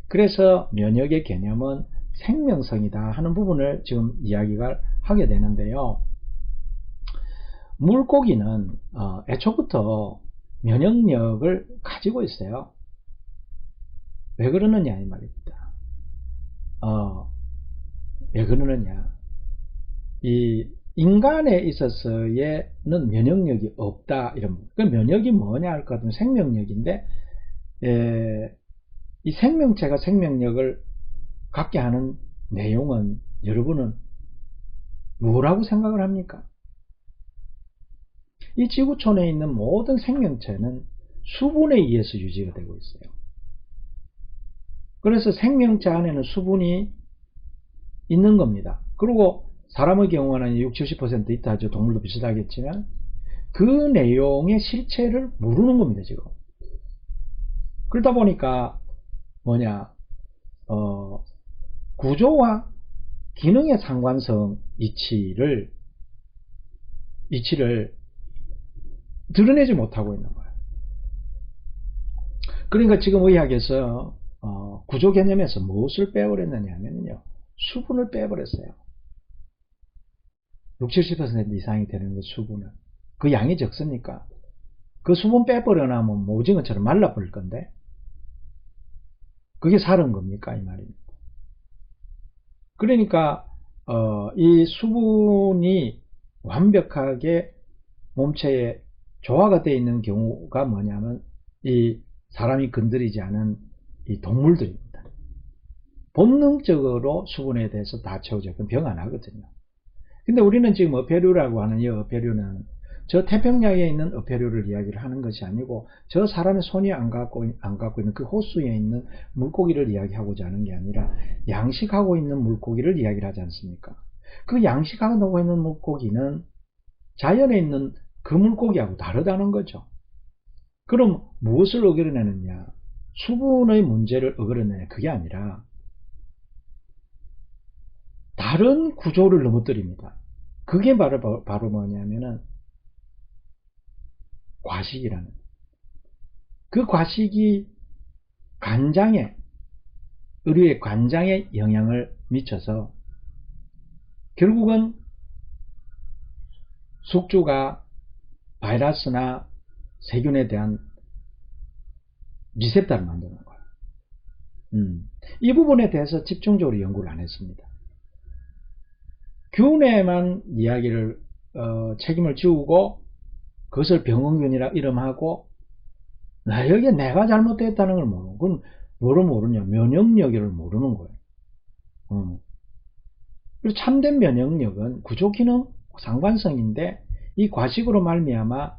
그래서 면역의 개념은 생명성이다 하는 부분을 지금 이야기를 하게 되는데요. 물고기는 애초부터 면역력을 가지고 있어요. 왜 그러느냐 이 말입니다. 왜 그러느냐, 이 인간에 있어서는 면역력이 없다 이런. 그 면역이 뭐냐 할 것 같으면 생명력인데, 이 생명체가 생명력을 갖게 하는 내용은 여러분은 뭐라고 생각을 합니까? 이 지구촌에 있는 모든 생명체는 수분에 의해서 유지가 되고 있어요. 그래서 생명체 안에는 수분이 있는 겁니다. 그리고 사람의 경우는 60-70% 있다 하죠. 동물도 비슷하겠지만 그 내용의 실체를 모르는 겁니다, 지금. 그러다 보니까 구조와 기능의 상관성 이치를 드러내지 못하고 있는 거예요. 그러니까 지금 의학에서 구조 개념에서 무엇을 빼버렸느냐 하면요, 수분을 빼버렸어요. 60-70% 이상이 되는 그 수분은. 그 양이 적습니까? 그 수분 빼버려나면 오징어처럼 말라버릴 건데, 그게 사는 겁니까 이 말입니다. 그러니까 이 수분이 완벽하게 몸체에 조화가 되어 있는 경우가 뭐냐면 이 사람이 건드리지 않은 이 동물들입니다. 본능적으로 수분에 대해서 다 채워져 병 안 하거든요. 근데 우리는 지금 어패류라고 하는 이 어패류는 저 태평양에 있는 어패류를 이야기를 하는 것이 아니고 저 사람의 손이 안 갖고 있는 그 호수에 있는 물고기를 이야기하고자 하는 게 아니라 양식하고 있는 물고기를 이야기를 하지 않습니까? 그 양식하고 있는 물고기는 자연에 있는 그 물고기하고 다르다는 거죠. 그럼 무엇을 어그러내느냐? 수분의 문제를 어그러내냐? 그게 아니라 다른 구조를 넘어뜨립니다. 그게 바로 뭐냐면은 과식이라는. 그 과식이 의류의 관장에 영향을 미쳐서 결국은 숙주가 바이러스나 세균에 대한 리셉터를 만드는 거예요. 이 부분에 대해서 집중적으로 연구를 안 했습니다. 균에만 이야기를 책임을 지우고 그것을 병원균이라 이름하고 여기에 내가 잘못됐다는 걸 모르는. 그건 뭐를 모르냐? 면역력을 모르는 거예요. 그리고 참된 면역력은 구조기능 상관성인데 이 과식으로 말미암아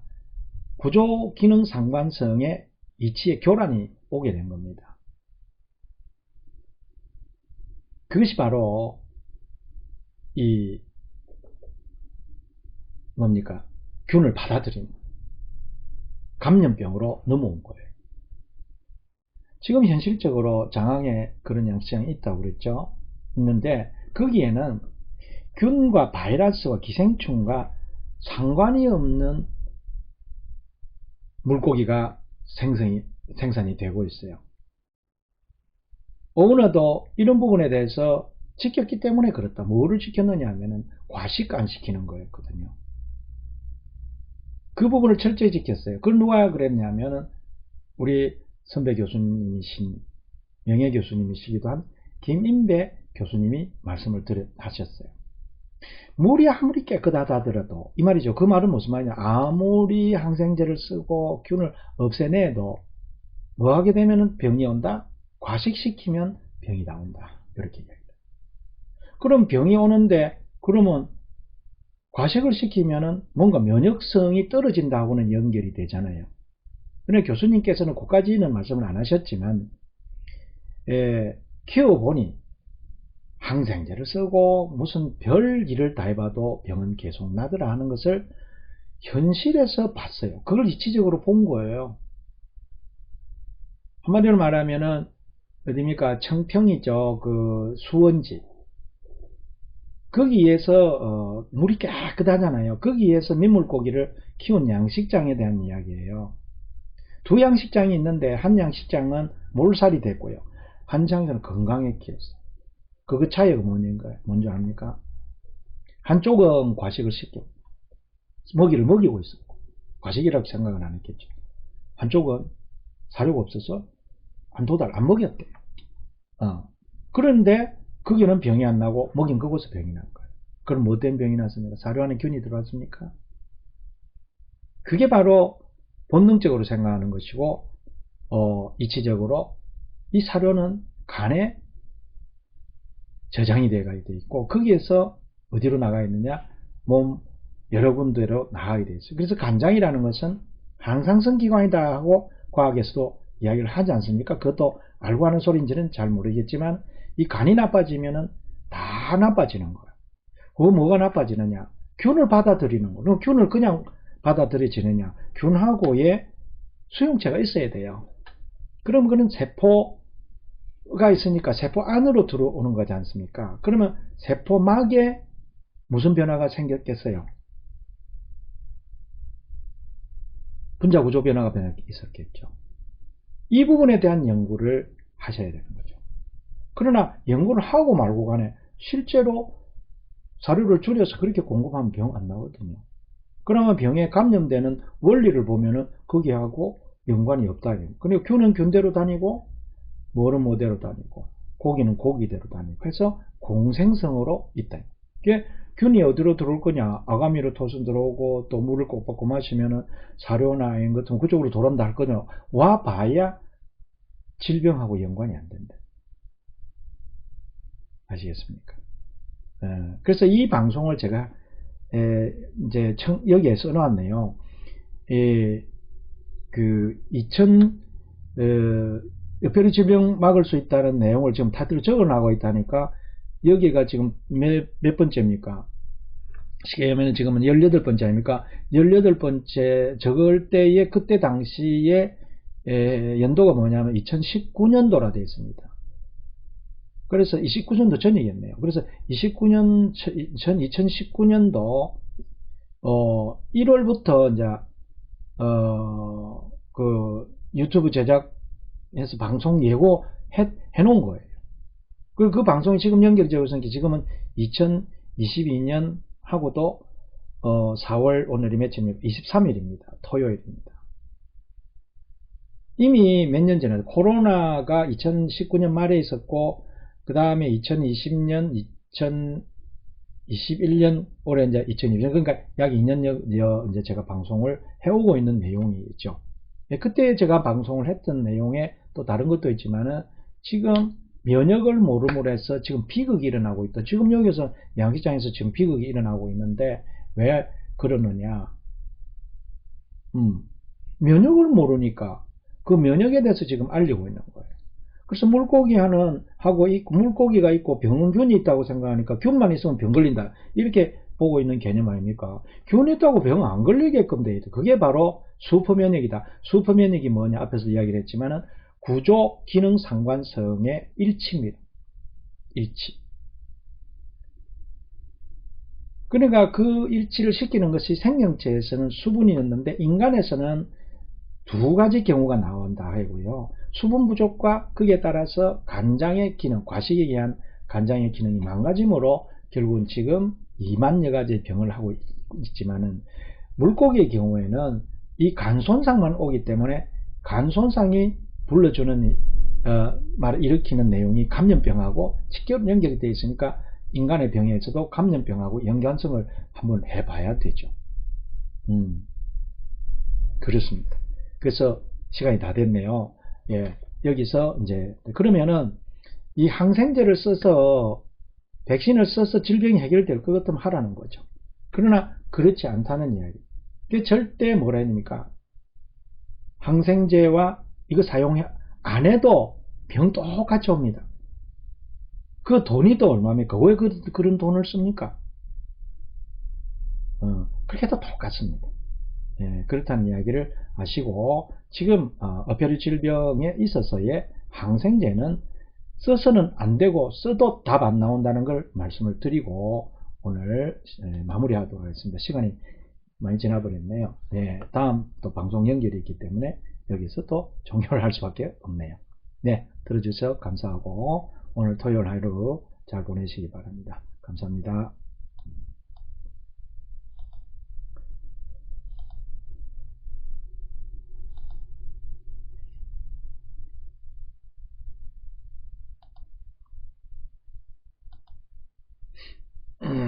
구조기능 상관성의 이치에 교란이 오게 된 겁니다. 그것이 바로 이 균을 받아들이는 감염병으로 넘어온 거예요. 지금 현실적으로 장항에 그런 양식장이 있다고 그랬죠. 있는데 거기에는 균과 바이러스와 기생충과 상관이 없는 물고기가 생산이 되고 있어요. 어느도 이런 부분에 대해서 지켰기 때문에 그렇다. 뭐를 지켰느냐 하면은 과식 안 시키는 거였거든요. 그 부분을 철저히 지켰어요. 그걸 누가 그랬냐면은 우리 선배 교수님이신 명예 교수님이시기도 한 김인배 교수님이 말씀을 하셨어요. 물이 아무리 깨끗하다 하더라도, 이 말이죠. 그 말은 무슨 말이냐. 아무리 항생제를 쓰고 균을 없애내도 뭐 하게 되면 병이 온다? 과식시키면 병이 나온다. 이렇게 이야기합니다. 그럼 병이 오는데, 그러면 과식을 시키면은 뭔가 면역성이 떨어진다고는 연결이 되잖아요. 그런데 교수님께서는 그까지는 말씀을 안 하셨지만, 키워보니 항생제를 쓰고 무슨 별 일을 다 해봐도 병은 계속 나더라 하는 것을 현실에서 봤어요. 그걸 이치적으로 본 거예요. 한마디로 말하면은 어디입니까? 청평이죠. 그 수원지. 거기에서 물이 깨끗하잖아요. 거기에서 민물고기를 키운 양식장에 대한 이야기예요. 두 양식장이 있는데 한 양식장은 몰살이 됐고요. 한 양식장은 건강에 키웠어요. 그 차이가 뭔지 압니까? 한쪽은 과식을 시켜 먹이를 먹이고 있었고 과식이라고 생각은 안 했겠죠. 한쪽은 사료가 없어서 한 두 달 안 먹였대요. 그런데 거기는 병이 안 나고 먹인 그곳에 병이 난 거예요. 그럼 뭐 때문에 병이 났습니까? 사료 안에 균이 들어왔습니까? 그게 바로 본능적으로 생각하는 것이고, 이치적으로 이 사료는 간에 저장이 되어 있고, 거기에서 어디로 나가 있느냐? 몸 여러 군데로 나가게 되어 있어요. 그래서 간장이라는 것은 항상성 기관이다 하고 과학에서도 이야기를 하지 않습니까? 그것도 알고 하는 소리인지는 잘 모르겠지만, 이 간이 나빠지면은 다 나빠지는 거예요. 그거 뭐가 나빠지느냐? 균을 받아들이는 거. 그럼 균을 그냥 받아들여지느냐? 균하고의 수용체가 있어야 돼요. 그럼 그는 세포가 있으니까 세포 안으로 들어오는 거지 않습니까? 그러면 세포막에 무슨 변화가 생겼겠어요? 분자구조 변화가 있었겠죠. 이 부분에 대한 연구를 하셔야 되는 거죠. 그러나 연구를 하고 말고 간에 실제로 사료를 줄여서 그렇게 공급하면 병 안 나거든요. 그러면 병에 감염되는 원리를 보면은 거기하고 연관이 없다. 그러니까 균은 균대로 다니고 뭐는 뭐대로 다니고 고기는 고기대로 다니고 해서 공생성으로 있다. 이게 균이 어디로 들어올 거냐? 아가미로 토순 들어오고 또 물을 꼭 받고 마시면은 사료나 이런 것은 그쪽으로 돌아온다 할 거냐? 와 봐야 질병하고 연관이 안 된다. 아시겠습니까? 그래서 이 방송을 제가 이제 여기에 써놨네요. 엽혈의 질병 막을 수 있다는 내용을 지금 타이틀로 적어나가고 있다니까, 여기가 지금 몇 번째입니까? 쉽게 하면 지금은 18번째 아닙니까? 18번째 적을 때에 그때 당시에 연도가 뭐냐면 2019년도라 되어 있습니다. 그래서 29년도 전이겠네요. 그래서 2019년도 1월부터 이제 그 유튜브 제작해서 방송 예고 해놓은 거예요. 그리고 그 방송이 지금 연결되어 있는 게 지금은 2022년 하고도 4월 오늘이 며칠입니까? 23일입니다. 토요일입니다. 이미 몇 년 전에 코로나가 2019년 말에 있었고, 그 다음에 2020년, 2021년, 올해 이제 2020년, 그러니까 약 2년여 이제 제가 방송을 해오고 있는 내용이죠. 그때 제가 방송을 했던 내용에 또 다른 것도 있지만은, 지금 면역을 모름으로 해서 지금 비극이 일어나고 있다. 지금 여기서 양식장에서 지금 비극이 일어나고 있는데, 왜 그러느냐? 면역을 모르니까 그 면역에 대해서 지금 알리고 있는 거예요. 그래서 물고기가 있고 병균이 있다고 생각하니까 균만 있으면 병 걸린다. 이렇게 보고 있는 개념 아닙니까? 균이 있다고 병 안 걸리게끔 돼 있다. 그게 바로 슈퍼면역이다. 슈퍼면역이 뭐냐? 앞에서 이야기를 했지만은 구조 기능 상관성의 일치입니다. 일치. 그러니까 그 일치를 시키는 것이 생명체에서는 수분이었는데, 인간에서는 두 가지 경우가 나온다 하고요. 수분 부족과 거기에 따라서 간장의 기능, 과식에 의한 간장의 기능이 망가짐으로 결국은 지금 2만여 가지의 병을 하고 있지만은, 물고기의 경우에는 이 간 손상만 오기 때문에 간 손상이 불러주는 일으키는 내용이 감염병하고 직접 연결이 되어 있으니까 인간의 병에서도 감염병하고 연관성을 한번 해봐야 되죠. 그렇습니다. 그래서 시간이 다 됐네요. 예, 여기서 이제 그러면은 이 항생제를 써서 백신을 써서 질병이 해결될 것 같으면 하라는 거죠. 그러나 그렇지 않다는 이야기. 그게 절대 뭐라 합니까? 항생제와 이거 사용 안 해도 병 똑같이 옵니다. 그 돈이 또 얼마입니까? 왜 그런 돈을 씁니까? 그렇게 해도 똑같습니다. 예, 그렇다는 이야기를 아시고 지금 어패류 질병에 있어서의 항생제는 써서는 안 되고 써도 답 안 나온다는 걸 말씀을 드리고 오늘 마무리하도록 하겠습니다. 시간이 많이 지나버렸네요. 네, 다음 또 방송 연결이 있기 때문에 여기서 또 종료를 할 수밖에 없네요. 네, 들어주셔서 감사하고 오늘 토요일 하루 잘 보내시기 바랍니다. 감사합니다. 음.